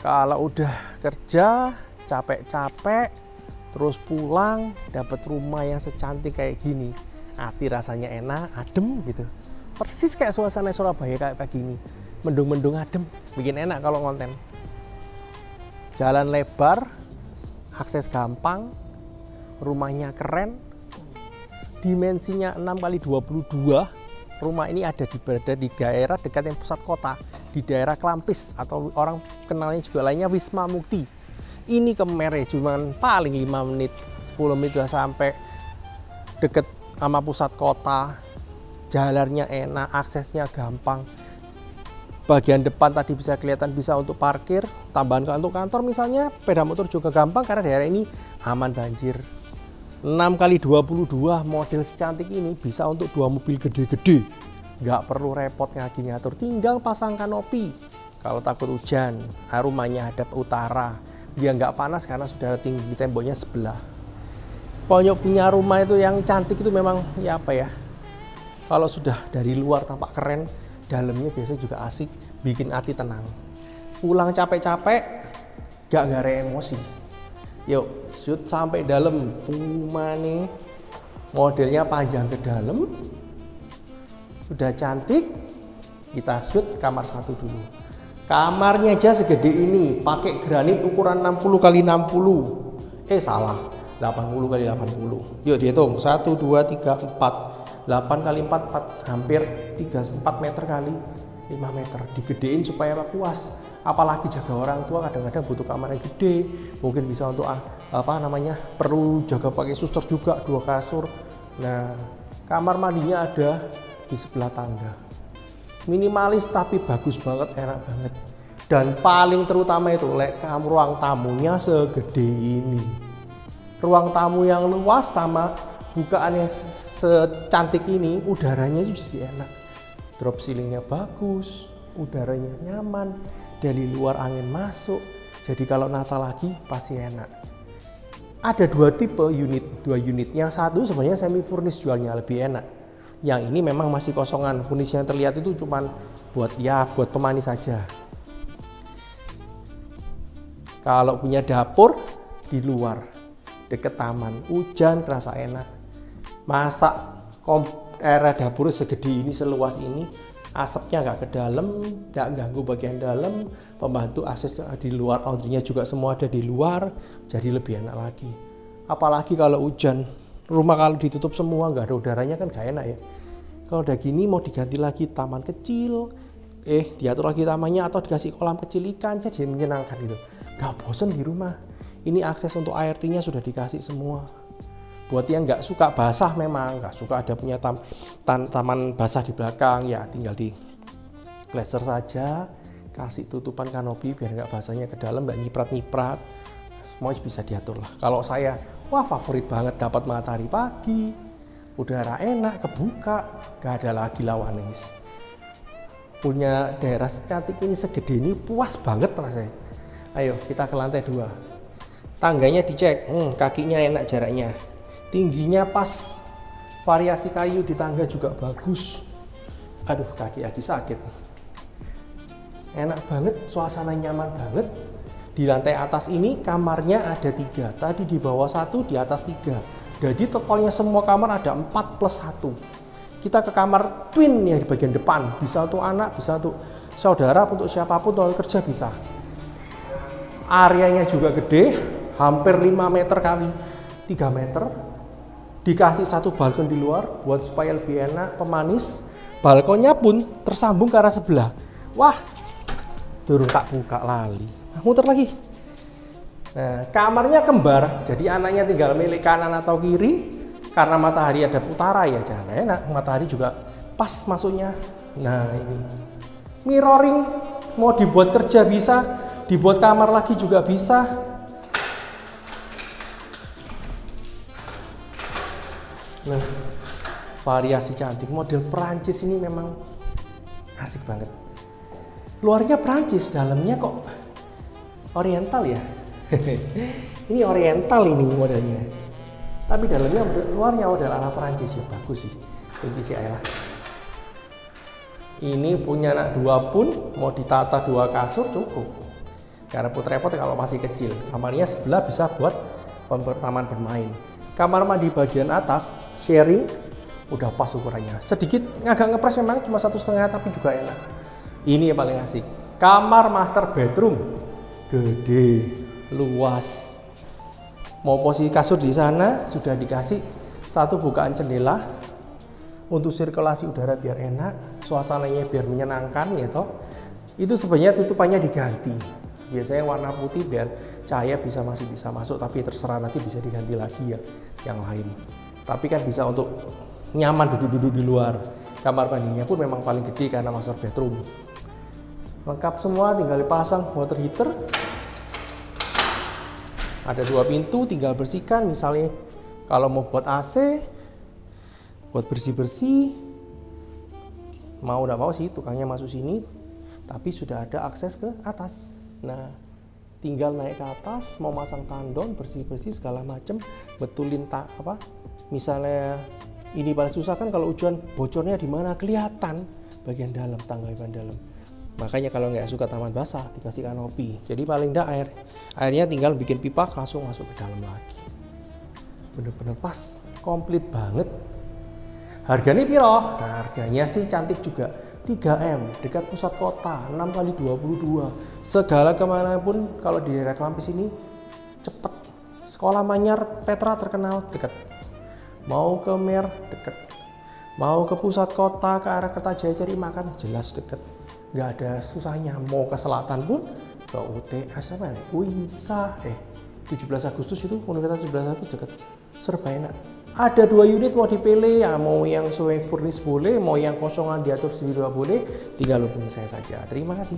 Kalau udah kerja capek-capek terus pulang dapat rumah yang secantik kayak gini, hati rasanya enak, adem gitu. Persis kayak suasana Surabaya kayak gini, mendung-mendung adem, bikin enak kalau konten. Jalan lebar, akses gampang, rumahnya keren, dimensinya 6x22. Rumah ini berada di daerah dekat yang pusat kota, di daerah Klampis atau orang kenalnya juga lainnya Wisma Mukti. Ini ke Mere cuman paling 5 menit, 10 menit sudah sampai deket sama pusat kota. Jalannya enak, aksesnya gampang. Bagian depan tadi bisa kelihatan bisa untuk parkir, tambahan untuk kantor misalnya, sepeda motor juga gampang karena daerah ini aman banjir. 6x22 model secantik ini bisa untuk 2 mobil gede-gede, nggak perlu repot lagi ngatur, tinggal pasang kanopi kalau takut hujan. Rumahnya hadap utara, dia nggak panas karena sudah tinggi temboknya sebelah. Pokoknya punya rumah itu yang cantik itu memang ya apa ya, kalau sudah dari luar tampak keren, dalamnya biasanya juga asik, bikin hati tenang. Pulang capek-capek gak gara emosi. Yuk shoot sampai dalam. Puma nih modelnya panjang ke dalam, udah cantik. Kita shoot kamar satu dulu. Kamarnya aja segede ini, pakai granit ukuran 60x60. Salah, 80x80. Yuk dihitung, 1 2 3 4, 8x4 4, hampir 4 meter kali 5 meter. Digedein supaya puas. Apalagi jaga orang tua kadang-kadang butuh kamar yang gede, mungkin bisa untuk perlu jaga pakai suster juga, 2 kasur. Nah, kamar mandinya ada di sebelah tangga. Minimalis tapi bagus banget, enak banget. Dan paling terutama itu ruang tamunya segede ini. Ruang tamu yang luas sama bukaan yang secantik ini, udaranya juga jadi enak. Drop ceilingnya bagus, udaranya nyaman. Dari luar angin masuk, jadi kalau Natal lagi pasti enak. Ada 2 tipe unit, 2 unit. Yang satu sebenarnya semi furnish jualnya lebih enak. Yang ini memang masih kosongan, furnish yang terlihat itu cuman buat pemanis saja. Kalau punya dapur di luar, deket taman, hujan kerasa enak. Masak area dapur segede ini, seluas ini. Asapnya nggak ke dalam, nggak ganggu bagian dalam, pembantu akses di luar, laundrynya juga semua ada di luar, jadi lebih enak lagi. Apalagi kalau hujan, rumah kalau ditutup semua nggak ada udaranya kan nggak enak ya. Kalau udah gini mau diganti lagi taman kecil, diatur lagi tamannya atau dikasih kolam kecil ikan, jadi menyenangkan gitu. Nggak bosen di rumah. Ini akses untuk ART-nya sudah dikasih semua. Buat yang nggak suka basah, memang nggak suka ada punya taman basah di belakang, ya tinggal di blazer saja, kasih tutupan kanopi biar nggak basahnya ke dalam, nggak nyiprat-nyiprat, semua bisa diatur lah. Kalau saya, favorit banget dapat matahari pagi, udara enak, kebuka, nggak ada lagi lawan guys. Punya daerah secantik ini, segede ini, puas banget rasanya. Ayo kita ke lantai 2. Tangganya dicek, kakinya enak jaraknya. Tingginya pas, variasi kayu di tangga juga bagus. Aduh, kaki lagi sakit. Enak banget, suasana nyaman banget. Di lantai atas ini kamarnya ada 3. Tadi di bawah 1, di atas 3. Jadi totalnya semua kamar ada 4+1. Kita ke kamar twin yang di bagian depan. Bisa untuk anak, bisa untuk saudara, untuk siapapun, untuk kerja bisa. Areanya juga gede, hampir 5 meter kali 3 meter. Dikasih 1 balkon di luar buat supaya lebih enak pemanis. Balkonnya pun tersambung ke arah sebelah. Wah, turun tak buka lali. Muter lagi. Nah, kamarnya kembar, jadi anaknya tinggal milih kanan atau kiri. Karena matahari ada utara ya, jangan enak. Matahari juga pas masuknya. Nah ini mirroring, mau dibuat kerja bisa, dibuat kamar lagi juga bisa. Nah, variasi cantik, model Perancis ini memang asik banget. Luarnya Perancis, dalamnya kok oriental ya. Ini oriental ini modelnya. Tapi dalamnya, luarnya model ala Perancis ya, bagus sih. Kunci si Ayla. Ini punya anak 2 pun, mau ditata 2 kasur cukup. Gak repot-repot kalau masih kecil. Kamarnya sebelah bisa buat taman bermain. Kamar mandi bagian atas sharing, udah pas ukurannya. Sedikit agak ngepres memang, cuma 1,5 tapi juga enak. Ini yang paling asik. Kamar master bedroom, gede, luas. Mau posisi kasur di sana sudah dikasih satu bukaan jendela untuk sirkulasi udara biar enak, suasananya biar menyenangkan ya toh. Itu sebenarnya tutupannya diganti. Biasanya warna putih biar cahaya masih bisa masuk, tapi terserah nanti bisa diganti lagi ya yang lain. Tapi kan bisa untuk nyaman duduk-duduk di luar. Kamar mandinya pun memang paling gede karena master bedroom. Lengkap semua, tinggal dipasang water heater. Ada 2 pintu, tinggal bersihkan. Misalnya kalau mau buat AC, buat bersih-bersih, mau udah mau sih tukangnya masuk sini, tapi sudah ada akses ke atas. Nah, tinggal naik ke atas, mau masang tandon, bersih-bersih segala macem, betulin misalnya ini paling susah kan kalau hujan, bocornya di mana kelihatan bagian dalam, tangga bagian dalam. Makanya kalau nggak suka taman basah dikasih kanopi. Jadi paling enggak airnya tinggal bikin pipa langsung masuk ke dalam lagi. Bener-bener pas, komplit banget. Harganya piro? Nah, harganya sih cantik juga. 3M, dekat pusat kota, 6x22. Segala kemanapun kalau di daerah Kelampis ini cepet. Sekolah Manyar Petra terkenal dekat. Mau ke Mer dekat. Mau ke pusat kota ke arah Kertajaya cari makan jelas dekat. Nggak ada susahnya. Mau ke selatan pun ke UTS apa ya? UINSA 17 Agustus itu Universitas 17 Agustus dekat. Serba enak. Ada 2 unit mau dipilih ya, mau yang sesuai furnis boleh, mau yang kosongan diatur sendiri boleh, tinggal hubungi saya saja. Terima kasih.